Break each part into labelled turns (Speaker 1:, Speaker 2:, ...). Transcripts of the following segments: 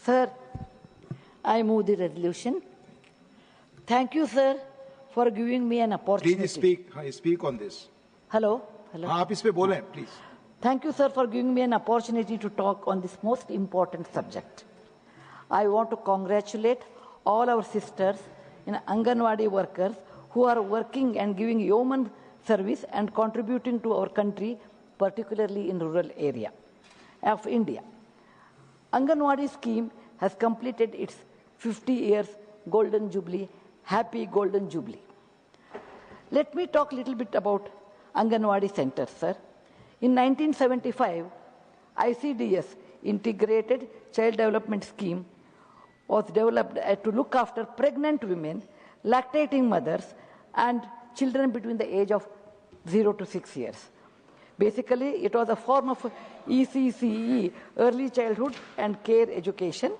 Speaker 1: Sir, I move the resolution. Thank you, sir, for giving me an opportunity.
Speaker 2: Please speak on this.
Speaker 1: Hello.
Speaker 2: आप इस पे बोलें, please.
Speaker 1: Thank you, sir, for giving me an opportunity to talk on this most important subject. I want to congratulate all our sisters in Anganwadi workers who are working and giving yeoman service and contributing to our country, particularly in rural area of India. Anganwadi scheme has completed its 50 years golden jubilee. Happy golden jubilee. Let me talk a little bit about Anganwadi Center, sir. In 1975, ICDS, Integrated Child Development Scheme, was developed to look after pregnant women, lactating mothers, and children between the age of 0 to 6 years. Basically, it was a form of ECCE, Early Childhood and Care Education.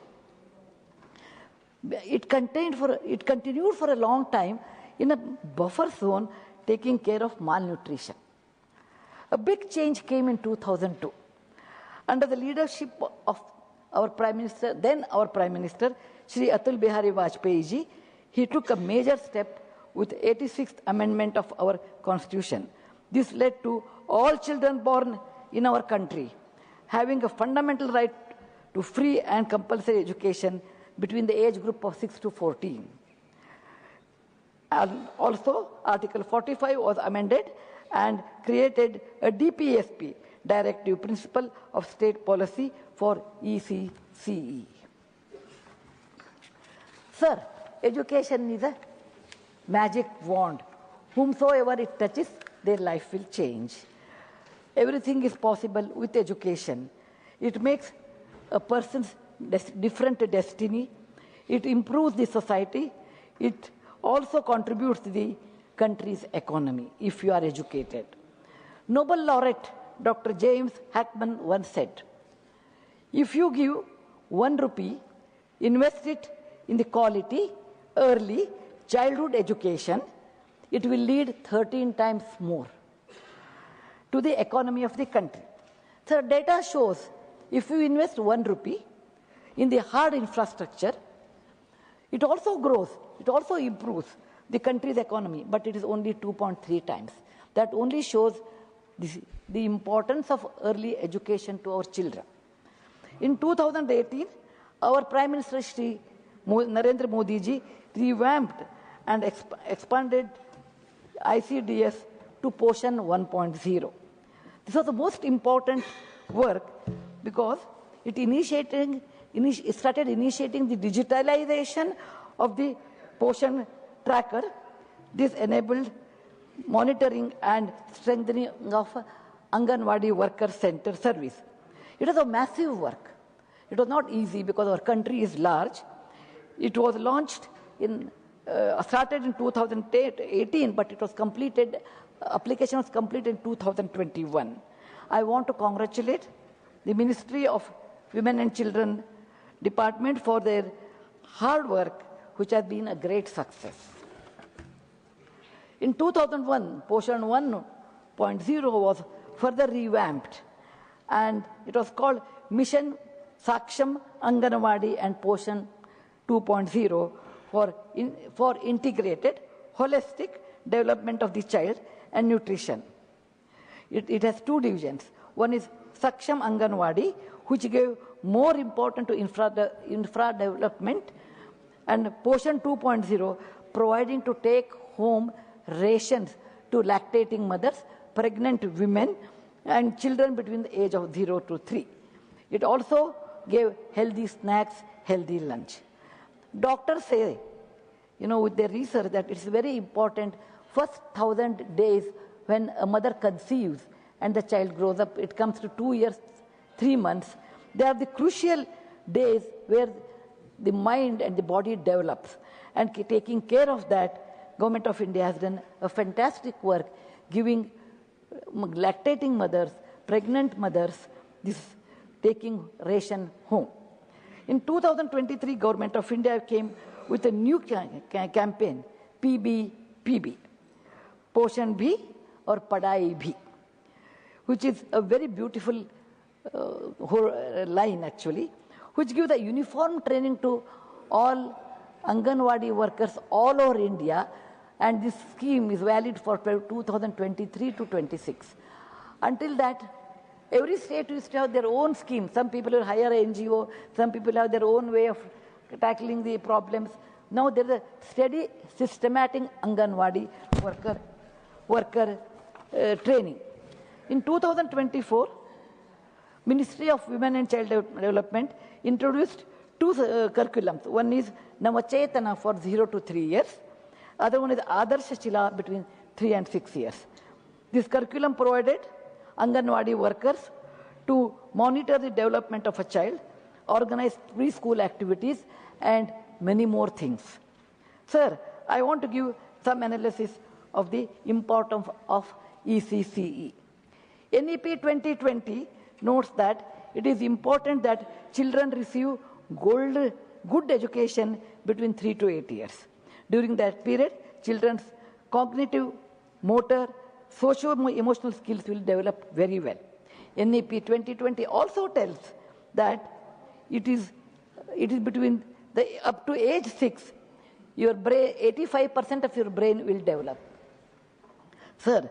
Speaker 1: It continued for a long time in a buffer zone, taking care of malnutrition. A big change came in 2002. Under the leadership of our Prime Minister, then our Prime Minister, Shri Atal Bihari Vajpayee ji, he took a major step with 86th Amendment of our Constitution. This led to all children born in our country having a fundamental right to free and compulsory education between the age group of 6 to 14. And also, Article 45 was amended and created a DPSP, Directive Principle of State Policy for ECCE. Sir, education is a magic wand. Whomsoever it touches, their life will change. Everything is possible with education. It makes a person's different destiny. It improves the society. It also contributes to the country's economy if you are educated. Nobel laureate Dr. James Hackman once said, if you give 1 rupee, invest it in the quality, early childhood education, it will lead 13 times more to the economy of the country. So data shows if you invest 1 rupee in the hard infrastructure, it also grows, it also improves the country's economy, but it is only 2.3 times. That only shows the importance of early education to our children. In 2018, our Prime Minister Shri Narendra Modi ji revamped and expanded ICDS to Poshan 1.0. This was the most important work because it started initiating the digitalization of the Poshan tracker. This enabled monitoring and strengthening of Anganwadi worker center service. It was a massive work. It was not easy because our country is large. It was launched started in 2018, but it was completed, application was completed in 2021. I want to congratulate the Ministry of Women and Children Department for their hard work, which has been a great success. In 2001, Poshan 1.0 was further revamped, and it was called Mission Saksham Anganwadi and Poshan 2.0 for integrated, holistic development of the child and nutrition. It has 2 divisions. One is Saksham Anganwadi, which gave more importance to infra development, and Poshan 2.0 providing to take home rations to lactating mothers, pregnant women, and children between the age of 0 to 3. It also gave healthy snacks, healthy lunch. Doctors say, with their research that it's very important, first 1,000 days when a mother conceives and the child grows up, it comes to 2 years, 3 months. They are the crucial days where the mind and the body develops. And taking care of that, Government of India has done a fantastic work, giving lactating mothers, pregnant mothers, this taking ration home. In 2023, Government of India came with a new campaign, PB, Poshan Bhi or Padai Bhi, which is a very beautiful line actually. which give the uniform training to all Anganwadi workers all over India, and this scheme is valid for 2023 to 26. Until that, every state used to have their own scheme. Some people will hire an NGO, some people have their own way of tackling the problems. Now there is a steady, systematic Anganwadi worker training. In 2024, Ministry of Women and Child Development introduced two curriculums. One is Navachetana for 0 to 3 years. Other one is Adarsh Chila between 3 and 6 years. This curriculum provided Anganwadi workers to monitor the development of a child, organize preschool activities, and many more things. Sir, I want to give some analysis of the importance of ECCE. NEP 2020 notes that it is important that children receive good education between 3 to 8 years. During that period, children's cognitive, motor, socio-emotional skills will develop very well. NEP 2020 also tells that it is between up to age 6, your brain, 85% of your brain will develop. Sir,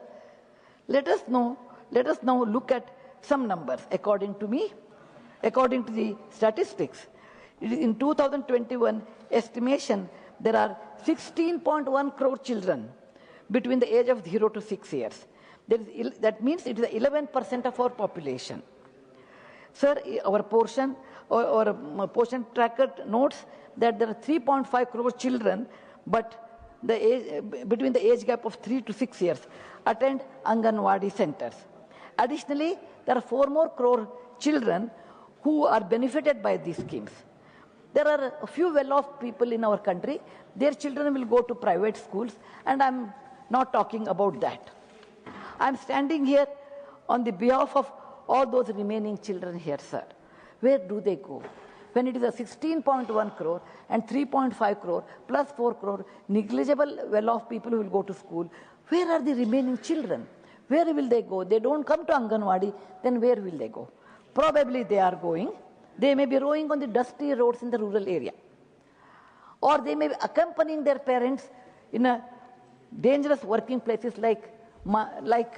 Speaker 1: let us now look at some numbers. According to me, according to the statistics, in 2021 estimation, there are 16.1 crore children between the age of 0 to 6 years. That means it is 11% of our population. Sir, our portion portion tracker notes that there are 3.5 crore children, but between the age gap of 3 to 6 years attend Anganwadi centers. Additionally, there are 4 more crore children who are benefited by these schemes. There are a few well-off people in our country. Their children will go to private schools, and I'm not talking about that. I'm standing here on the behalf of all those remaining children here, sir. Where do they go? When it is a 16.1 crore and 3.5 crore plus 4 crore negligible well-off people who will go to school, where are the remaining children? Where will they go? They don't come to Anganwadi, then where will they go? Probably they are going. They may be rowing on the dusty roads in the rural area. Or they may be accompanying their parents in a dangerous working places like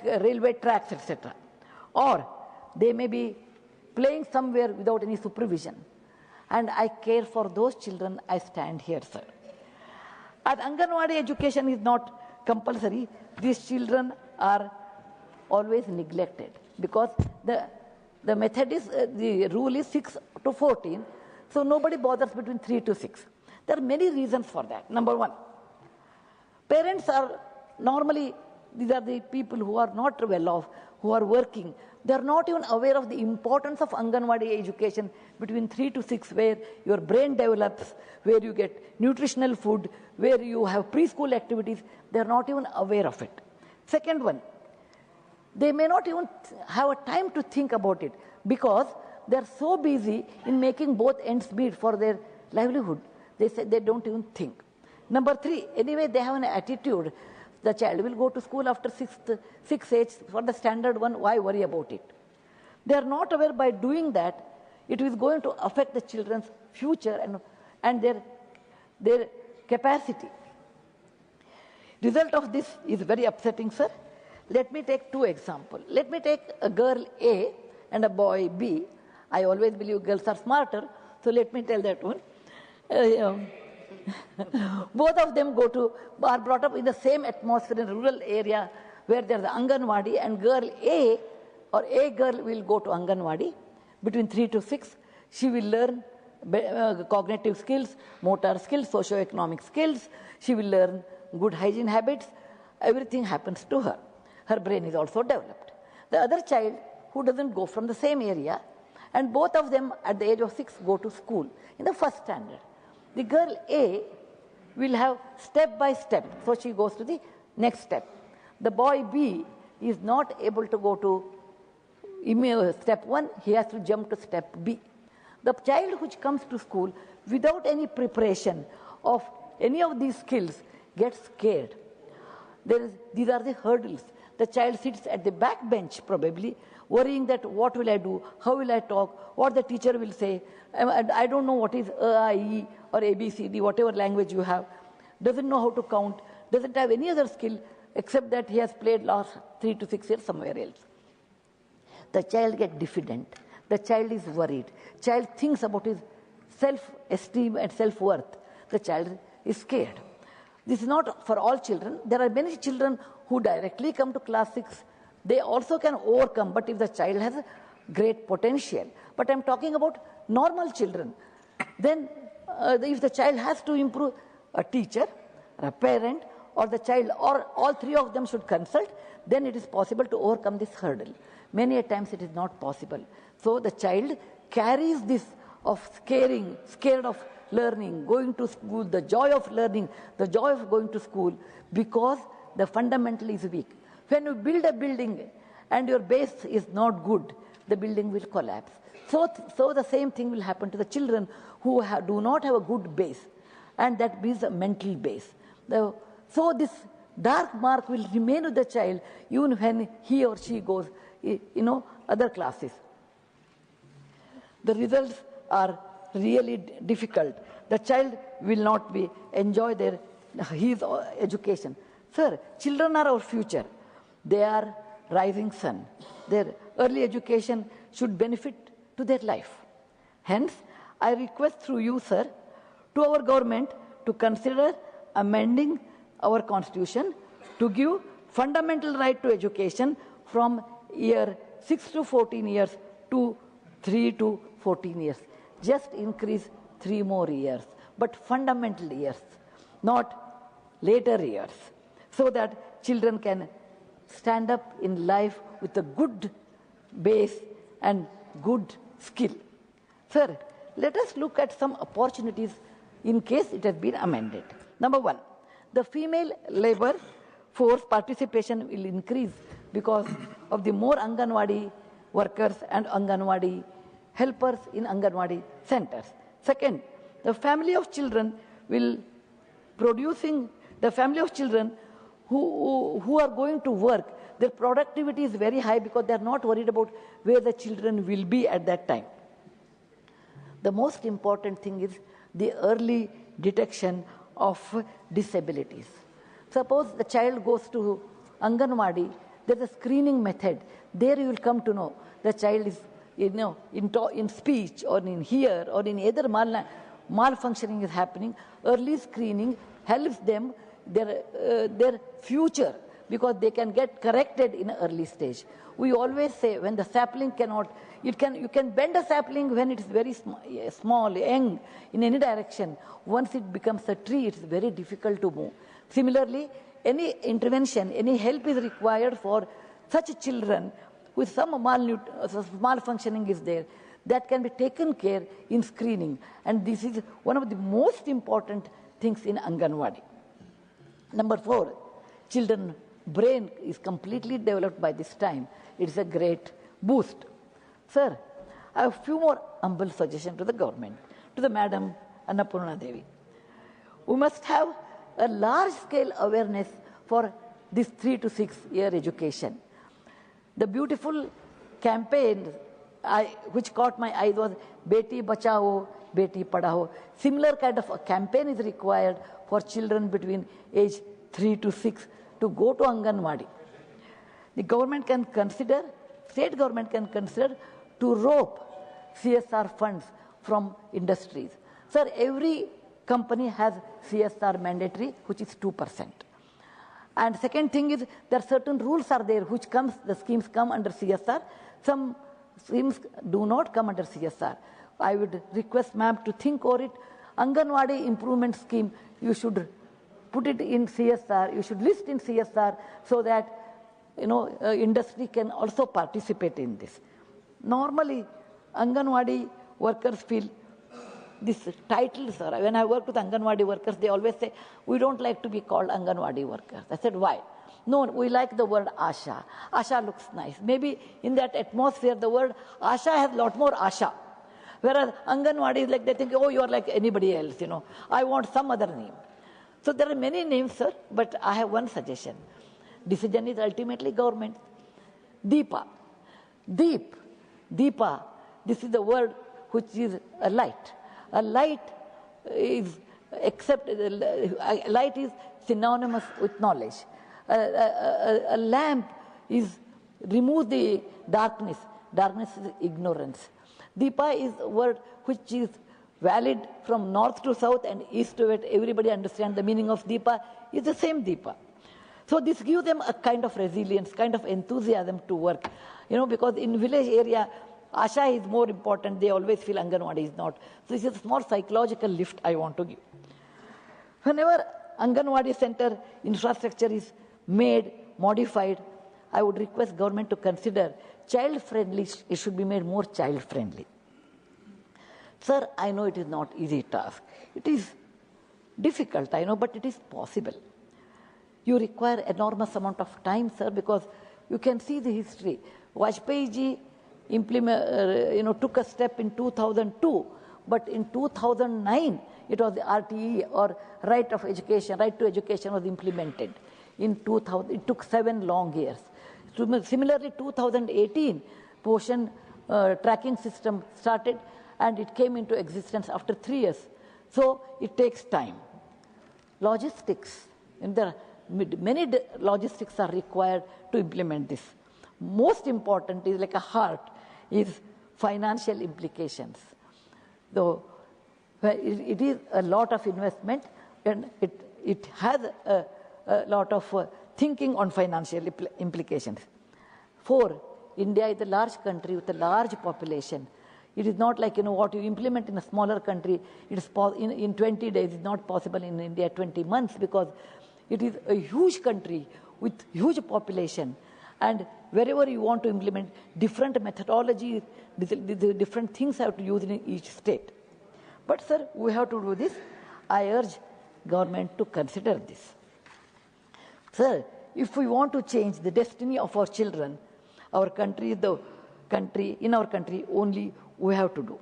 Speaker 1: railway tracks, etc. Or they may be playing somewhere without any supervision. And I care for those children. I stand here, sir. As Anganwadi education is not compulsory, these children are always neglected because the method is, the rule is 6 to 14, so nobody bothers between 3 to 6. There are many reasons for that. Number one, parents are normally, these are the people who are not well off, who are working. They are not even aware of the importance of Anganwadi education between 3 to 6, where your brain develops, where you get nutritional food, where you have preschool activities. They are not even aware of it. Second one, they may not even have a time to think about it because they are so busy in making both ends meet for their livelihood. They say they don't even think. Number three, anyway, they have an attitude. The child will go to school after 6 age for the standard one. Why worry about it? They are not aware by doing that it is going to affect the children's future and their capacity. Result of this is very upsetting, sir. Let me take 2 examples. Let me take a girl A and a boy B. I always believe girls are smarter, so let me tell that one. Both of them are brought up in the same atmosphere in a rural area where there's the Anganwadi, and girl A or a girl will go to Anganwadi between 3 to 6. She will learn cognitive skills, motor skills, socio-economic skills. She will learn good hygiene habits. Everything happens to her. Her brain is also developed. The other child who doesn't go from the same area, and both of them at the age of 6 go to school in the first standard. The girl A will have step by step, so she goes to the next step. The boy B is not able to go to step 1, he has to jump to step B. The child which comes to school without preparation of any of these skills gets scared. These are the hurdles. the child sits at the back bench probably, worrying that what will I do, how will I talk, what the teacher will say. And I don't know what is A, I, E or ABCD, whatever language you have. Doesn't know how to count, doesn't have any other skill except that he has played last 3 to 6 years somewhere else. The child gets diffident. The child is worried. Child thinks about his self-esteem and self-worth. The child is scared. This is not for all children. There are many children who directly come to class 6. They also can overcome, but if the child has a great potential. But I'm talking about normal children. Then if the child has to improve, a teacher, a parent, or the child, or all three of them should consult, then it is possible to overcome this hurdle. Many a times it is not possible. So the child carries this of scared of learning, going to school, the joy of learning, the joy of going to school, because the fundamental is weak. When you build a building and your base is not good, the building will collapse. So the same thing will happen to the children who do not have a good base, and that means a mental base. So this dark mark will remain with the child even when he or she goes, other classes. The results are really difficult. The child will not enjoy his education. Sir, children are our future. They are rising sun. Their early education should benefit to their life. Hence, I request through you, sir, to our government to consider amending our constitution to give fundamental right to education from year 6 to 14 years to 3 to 14 years. Just increase 3 more years, but fundamental years, not later years, so that children can stand up in life with a good base and good skill. Sir, let us look at some opportunities in case it has been amended. Number 1, the female labor force participation will increase because of the more Anganwadi workers and Anganwadi helpers in Anganwadi centers. Second, the family of children who are going to work, their productivity is very high because they are not worried about where the children will be at that time. The most important thing is the early detection of disabilities. Suppose the child goes to Anganwadi, there is a screening method. There you will come to know the child is in speech or in hear or in either malfunctioning is happening. Early screening helps them their future, because they can get corrected in an early stage. We always say when the sapling cannot, you can bend a sapling when it is very small, young, in any direction. Once it becomes a tree, it is very difficult to move. Similarly, any intervention, any help is required for such children with some malfunctioning is there, that can be taken care in screening. And this is one of the most important things in Anganwadi. Number 4, children brain is completely developed by this time. It is a great boost. Sir, I have a few more humble suggestions to the government, to the Madam Annapurna Devi. We must have a large-scale awareness for this 3 to 6 year education. The beautiful campaign which caught my eye was Beti Bachao, Beti Padhao. Similar kind of a campaign is required for children between age 3 to 6 to go to Anganwadi. The government can consider, state government can consider to rope CSR funds from industries. Sir, every company has CSR mandatory, which is 2%. And second thing is, there are certain rules are there which the schemes come under CSR. Some schemes do not come under CSR. I would request ma'am to think over it. Anganwadi improvement scheme, you should put it in CSR, you should list in CSR so that industry can also participate in this. Normally, Anganwadi workers feel this title, sir. When I work with Anganwadi workers, they always say, we don't like to be called Anganwadi workers. I said, why? No, we like the word Asha. Asha looks nice. Maybe in that atmosphere, the word Asha has a lot more Asha. Whereas Anganwadi is like, they think, oh, you are like anybody else, I want some other name. So there are many names, sir, but I have one suggestion. decision is ultimately government. Deepa. Deepa, this is the word which is a light. A light is light is synonymous with knowledge. A lamp removes the darkness. Darkness is ignorance. Deepa is a word which is valid from north to south and east to west. Everybody understands the meaning of Deepa is the same Deepa. So this gives them a kind of resilience, kind of enthusiasm to work. Because in village area, Asha is more important. They always feel Anganwadi is not. So this is a small psychological lift I want to give. Whenever Anganwadi center infrastructure is made, modified, I would request government to consider child-friendly. It should be made more child-friendly. Sir, I know it is not easy task. It is difficult, I know, but it is possible. You require enormous amount of time, sir, because you can see the history. Vajpayee ji took a step in 2002, but in 2009, it was the RTE, or right to education was implemented. In 2000, it took 7 long years. Similarly, 2018, portion tracking system started, and it came into existence after 3 years. So it takes time. Logistics, and there are many logistics are required to implement this. Most important is like a heart is financial implications. Though it is a lot of investment, and it has a lot of thinking on financial implications. 4, India is a large country with a large population. It is not like, what you implement in a smaller country, it is in 20 days, it's not possible in India 20 months, because it is a huge country with huge population. And wherever you want to implement different methodologies, different things have to use in each state. But sir, we have to do this. I urge government to consider this. Sir, if we want to change the destiny of our children, our country, in our country only we have to do.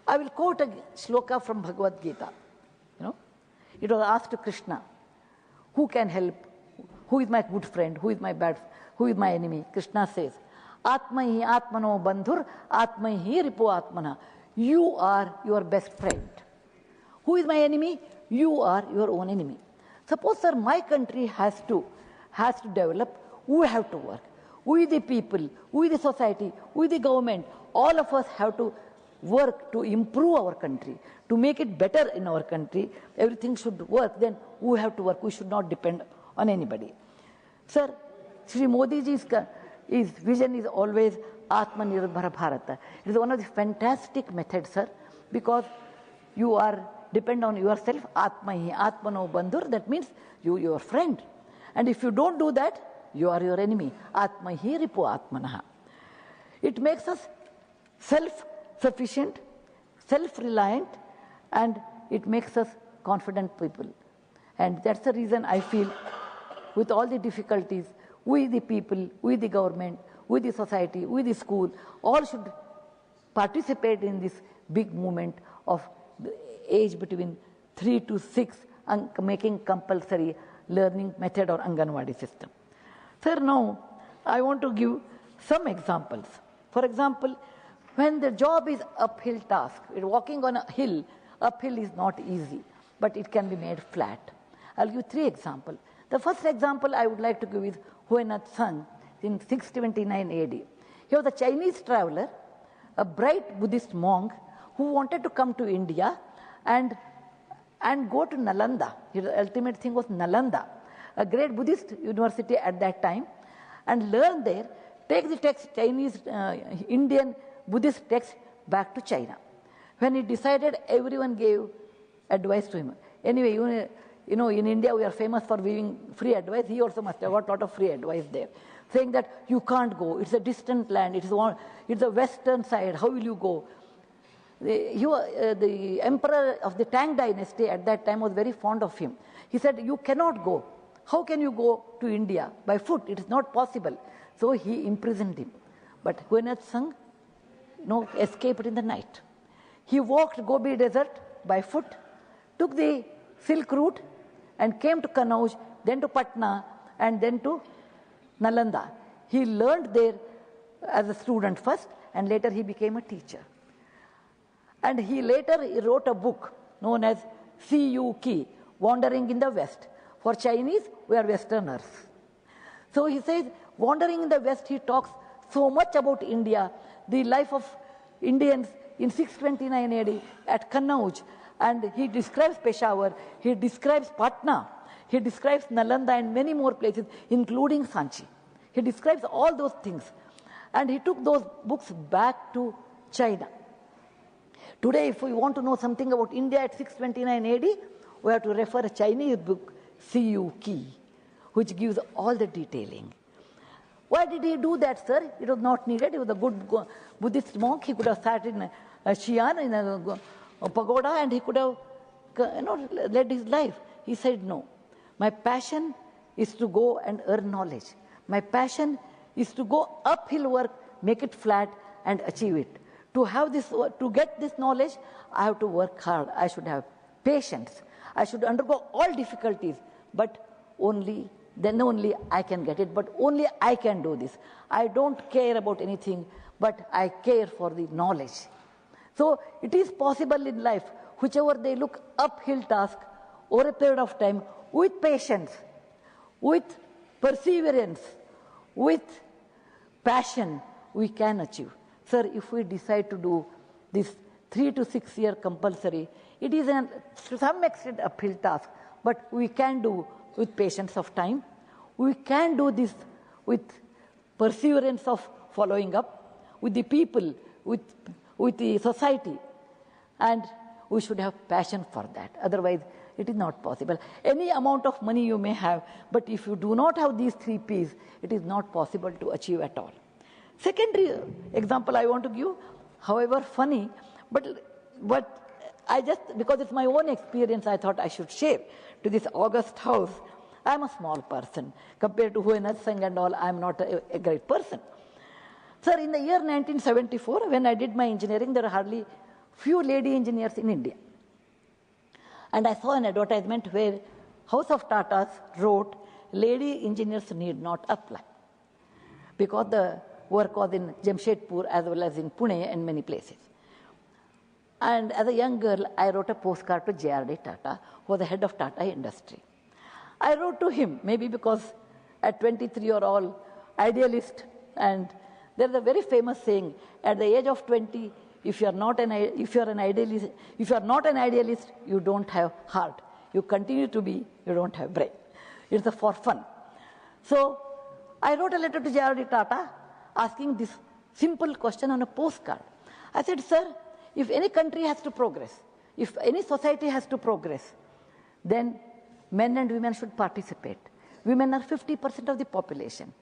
Speaker 1: I will quote a shloka from Bhagavad Gita. It was asked to Krishna, who can help? Who is my good friend? Who is my bad? Who is my enemy? Krishna says, Atmahi Atmano Bandhur, Atmahi Ripo Atmana. You are your best friend. Who is my enemy? You are your own enemy. Suppose, sir, my country has to develop, we have to work. We the people, we the society, we the government, all of us have to work to improve our country, to make it better in our country. Everything should work, then we have to work. We should not depend on anybody. Sir, Shri Modi ji's vision is always Atmanirbhar Bharata. It is one of the fantastic methods, sir, because you are depend on yourself. Atmahi, Atmano Bandhur, that means your friend. And if you don't do that, you are your enemy. Atmahi Ripo Atmanaha. It makes us self-sufficient, self-reliant, and it makes us confident people. And that's the reason I feel, with all the difficulties, we the people, we the government, we the society, we the school, all should participate in this big movement of the age between 3 to 6, making compulsory learning method or Anganwadi system. Sir, now I want to give some examples. For example, when the job is uphill task, walking on a hill, uphill is not easy, but it can be made flat. I'll give 3 examples. The first example I would like to give is Huainat Sung in 629 AD. He was a Chinese traveler, a bright Buddhist monk who wanted to come to India and go to Nalanda. His ultimate thing was Nalanda, a great Buddhist university at that time, and learn there, take the text, Chinese, Indian Buddhist text back to China. When he decided, everyone gave advice to him. Anyway, in India we are famous for giving free advice. He also must have got a lot of free advice there, saying that you can't go, it's a distant land, it's the western side, how will you go? The emperor of the Tang dynasty at that time was very fond of him. He said, you cannot go. How can you go to India? By foot, it is not possible. So he imprisoned him. But Huainat Sung escaped in the night. He walked Gobi Desert by foot, took the Silk route, and came to Kanauj, then to Patna, and then to Nalanda. He learned there as a student first, and later he became a teacher. And he wrote a book known as CUK, Wandering in the West. For Chinese, we are Westerners. So he says, Wandering in the West, he talks so much about India, the life of Indians in 629 AD at Kannauj. And he describes Peshawar, he describes Patna, he describes Nalanda and many more places, including Sanchi. He describes all those things. And he took those books back to China. Today, if we want to know something about India at 629 AD, we have to refer a Chinese book, CUK, which gives all the detailing. Why did he do that, sir? It was not needed. He was a good Buddhist monk. He could have sat in a Xi'an, in a pagoda, and he could have led his life. He said, no. My passion is to go and earn knowledge. My passion is to go uphill work, make it flat, and achieve it. To get this knowledge, I have to work hard. I should have patience. I should undergo all difficulties, but then only I can get it. But only I can do this. I don't care about anything, but I care for the knowledge. So it is possible in life, whichever they look uphill task over a period of time, with patience, with perseverance, with passion, we can achieve. Sir, if we decide to do this 3 to 6 year compulsory, it is to some extent a uphill task, but we can do with patience of time. We can do this with perseverance of following up with the people, with the society, and we should have passion for that. Otherwise, it is not possible. Any amount of money you may have, but if you do not have these 3 P's, it is not possible to achieve at all. Secondary example I want to give, however funny, but I just, because it's my own experience, I thought I should share to this august house. I'm a small person. Compared to Huenat Singh and all, I'm not a great person. Sir, in the year 1974, when I did my engineering, there were hardly few lady engineers in India. And I saw an advertisement where House of Tatas wrote, lady engineers need not apply, because the work was in Jamshedpur as well as in Pune and many places. And as a young girl, I wrote a postcard to J.R.D. Tata, who was the head of Tata Industry. I wrote to him, maybe because at 23 you're all idealist, and there's a very famous saying, at the age of 20, if you're not an idealist, you don't have heart. You continue to be, you don't have brain. It's for fun. So I wrote a letter to J.R.D. Tata asking this simple question on a postcard. I said, sir, if any country has to progress, if any society has to progress, then men and women should participate. Women are 50% of the population.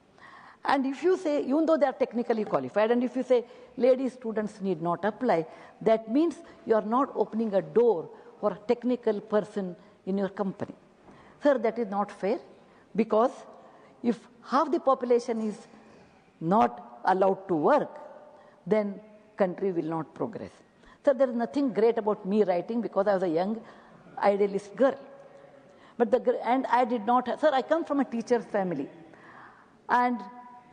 Speaker 1: And if you say, even though they are technically qualified, and if you say lady students need not apply, that means you are not opening a door for a technical person in your company. Sir, that is not fair, because if half the population is not allowed to work, then country will not progress. Sir, there is nothing great about me writing, because I was a young idealist girl. And I did not, sir, I come from a teacher's family. And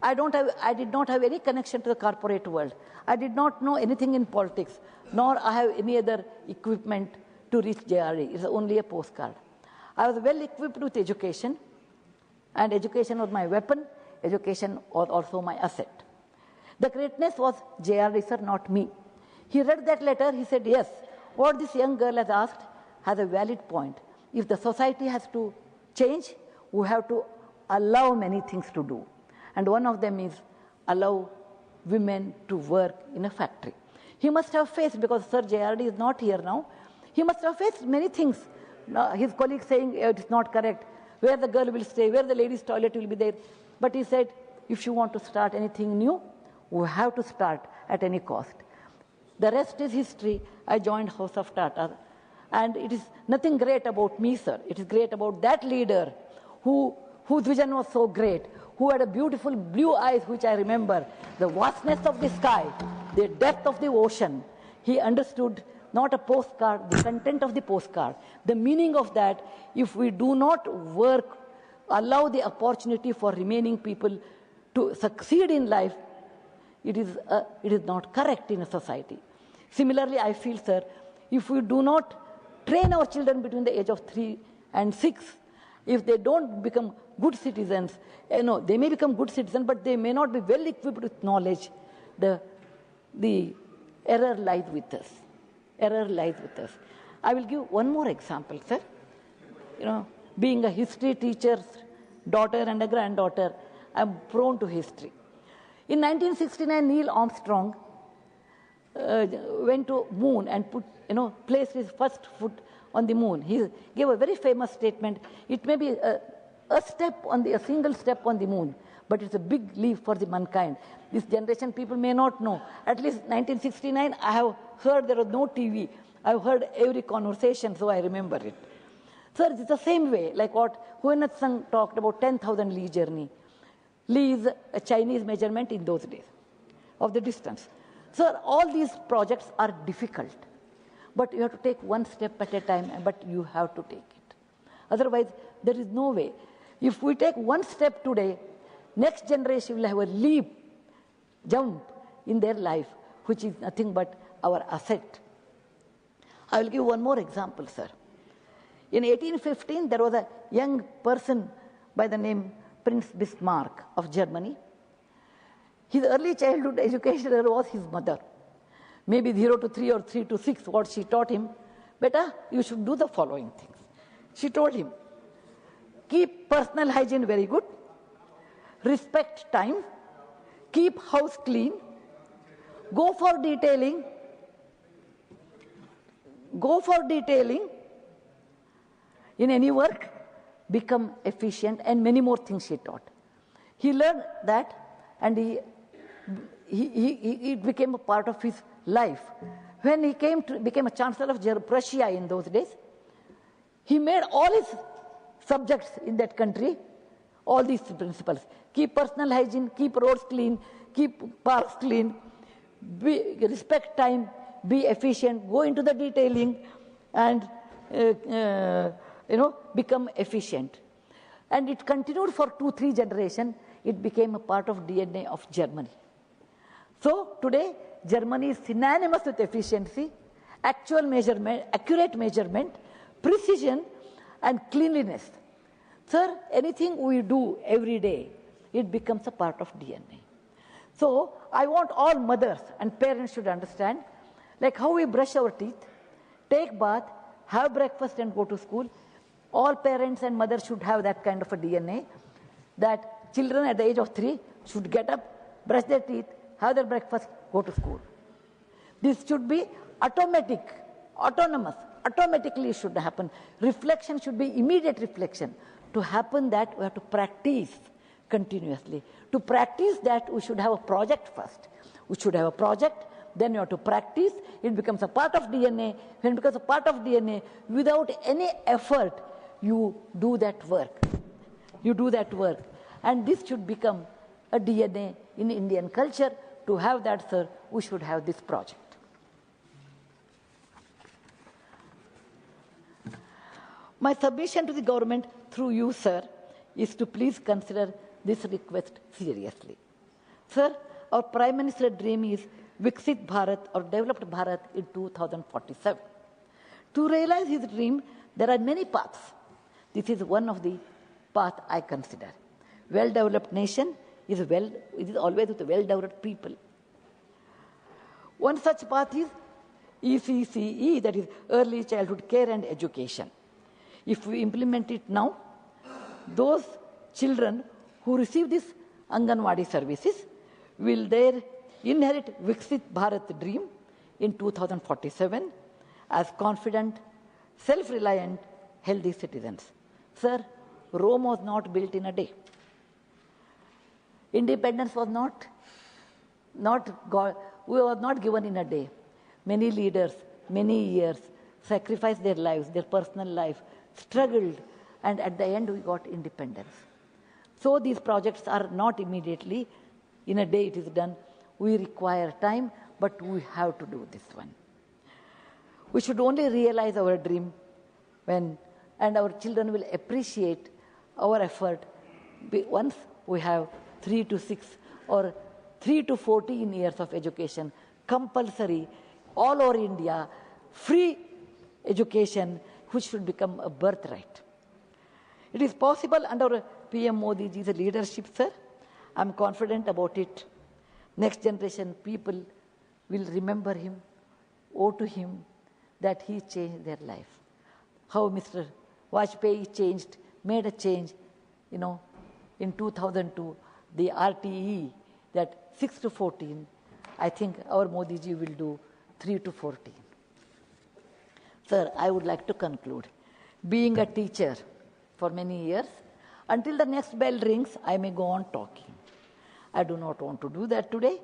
Speaker 1: I did not have any connection to the corporate world. I did not know anything in politics, nor I have any other equipment to reach JRE. It's only a postcard. I was well equipped with education, and education was my weapon. Education was also my asset. The greatness was JRD, sir, not me. He read that letter, he said, yes, what this young girl has asked has a valid point. If the society has to change, we have to allow many things to do. And one of them is allow women to work in a factory. He must have faced, because Sir JRD is not here now, he must have faced many things. His colleagues saying it's not correct, where the girl will stay, where the ladies' toilet will be there. But he said, if you want to start anything new, we have to start at any cost. The rest is history. I joined House of Tata. And it is nothing great about me, sir. It is great about that leader whose vision was so great, who had a beautiful blue eyes, which I remember, the vastness of the sky, the depth of the ocean. He understood not a postcard, the content of the postcard, the meaning of that. If we do not work allow the opportunity for remaining people to succeed in life, it is not correct in a society. Similarly, I feel, sir, if we do not train our children between the age of 3 and 6, if they don't become good citizens, they may become good citizens, but they may not be well equipped with knowledge. The error lies with us. Error lies with us. I will give one more example, sir. Being a history teacher's daughter and a granddaughter, I'm prone to history. In 1969, Neil Armstrong went to moon and placed his first foot on the moon. He gave a very famous statement. It may be a single step on the moon, but it's a big leap for the mankind. This generation people may not know. At least 1969, I have heard there was no TV. I've heard every conversation, so I remember it. Sir, it's the same way, like what Huenat Singh talked about 10,000 Li journey. Li is a Chinese measurement in those days of the distance. Sir, all these projects are difficult, but you have to take one step at a time, but you have to take it. Otherwise, there is no way. If we take one step today, next generation will have a leap, jump in their life, which is nothing but our asset. I will give one more example, sir. In 1815, there was a young person by the name Prince Bismarck of Germany. His early childhood educator was his mother. Maybe 0 to 3 or 3 to 6, what she taught him. Beta, you should do the following things. She told him, keep personal hygiene very good, respect time, keep house clean, go for detailing, in any work, become efficient, and many more things she taught. He learned that, and it became a part of his life. When he became a chancellor of Prussia in those days, he made all his subjects in that country all these principles. Keep personal hygiene, keep roads clean, keep parks clean, respect time, be efficient, go into the detailing, and become efficient. And it continued for 2-3 generations. It became a part of DNA of Germany. So today, Germany is synonymous with efficiency, accurate measurement, precision, and cleanliness. Sir, anything we do every day, it becomes a part of DNA. So I want all mothers and parents should understand, like how we brush our teeth, take bath, have breakfast and go to school. All parents and mothers should have that kind of a DNA, that children at the age of 3 should get up, brush their teeth, have their breakfast, go to school. This should be automatic, autonomous, automatically should happen. Reflection should be immediate reflection. To happen that, we have to practice continuously. To practice that, we should have a project first. We should have a project, then you have to practice. It becomes a part of DNA. When it becomes a part of DNA, without any effort, you do that work. You do that work. And this should become a DNA in Indian culture. To have that, sir, we should have this project. My submission to the government through you, sir, is to please consider this request seriously. Sir, our Prime Minister's dream is Viksit Bharat or Developed Bharat in 2047. To realize his dream, there are many paths. This is one of the paths I consider. Well-developed nation is always with well-developed people. One such path is ECCE, that is Early Childhood Care and Education. If we implement it now, those children who receive this Anganwadi services will there inherit Viksit Bharat dream in 2047 as confident, self-reliant, healthy citizens. Sir, Rome was not built in a day. Independence was not given in a day. Many leaders, many years, sacrificed their lives, their personal life, struggled, and at the end we got independence. So these projects are not immediately, in a day it is done. We require time, but we have to do this one. We should only realize our dream when, and our children will appreciate our effort, once we have 3 to 6 or 3 to 14 years of education, compulsory, all over India, free education, which should become a birthright. It is possible under PM Modi ji's leadership, sir. I'm confident about it. Next generation people will remember him, owe to him that he changed their life. How Mr. Vajpayee changed, made a change, in 2002, the RTE, that 6 to 14, I think our Modi ji will do 3 to 14. Sir, I would like to conclude. Being a teacher for many years, until the next bell rings, I may go on talking. I do not want to do that today.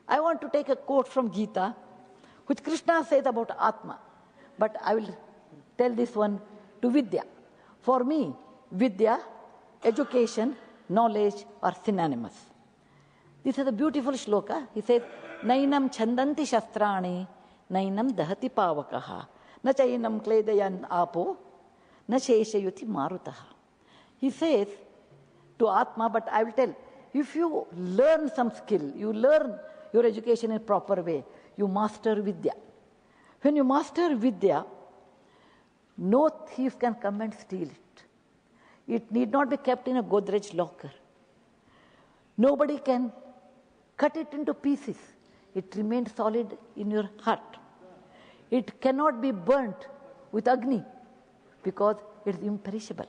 Speaker 1: I want to take a quote from Gita, which Krishna says about Atma. But I will tell this one to Vidya. For me, Vidya, education, knowledge are synonymous. This is a beautiful shloka. He says, Nainam chandanti shastrani, nainam dahati pavakaha, na chainam kledayan apo, na sheshayuti marutaha. He says to Atma, but I will tell, if you learn some skill, you learn your education in a proper way, you master Vidya. When you master Vidya, no thief can come and steal it. It need not be kept in a Godrej locker. Nobody can cut it into pieces. It remains solid in your heart. It cannot be burnt with Agni because it is imperishable.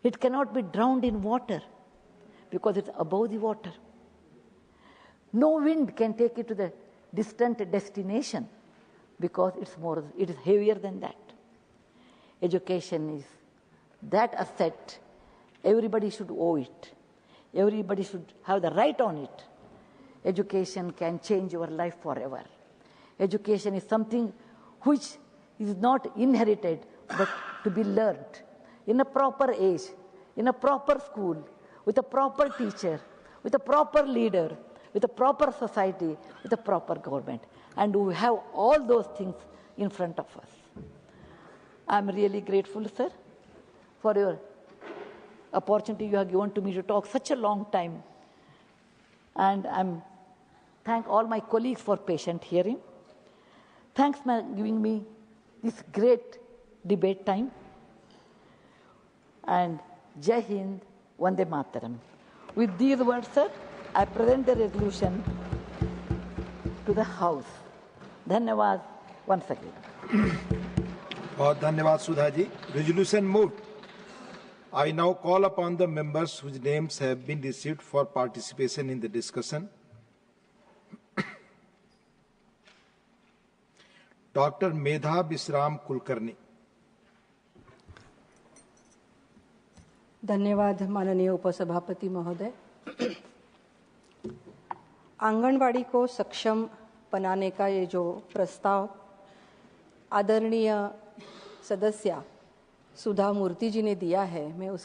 Speaker 1: It cannot be drowned in water because it's above the water. No wind can take it to the distant destination because it is heavier than that. Education is that asset. Everybody should owe it. Everybody should have the right on it. Education can change your life forever. Education is something which is not inherited but to be learned in a proper age, in a proper school, with a proper teacher, with a proper leader, with a proper society, with a proper government. And we have all those things in front of us. I'm really grateful, sir, for your opportunity you have given to me to talk such a long time. And thank all my colleagues for patient hearing. Thanks for giving me this great debate time. And Jai Hind, Vande Mataram. With these words, sir, I present the resolution to the House. Dhanyavad once again.
Speaker 2: Dhanyavad, Sudha ji. Resolution moved. I now call upon the members whose names have been received for participation in the discussion. Dr. Medha Bisram Kulkarni.
Speaker 3: धन्यवाद माननीय उपसभापति महोदय। आंगनवाड़ी को सक्षम बनाने का ये जो प्रस्ताव आदरणीय सदस्य सुधा मूर्ति जी ने दिया है, मैं उसका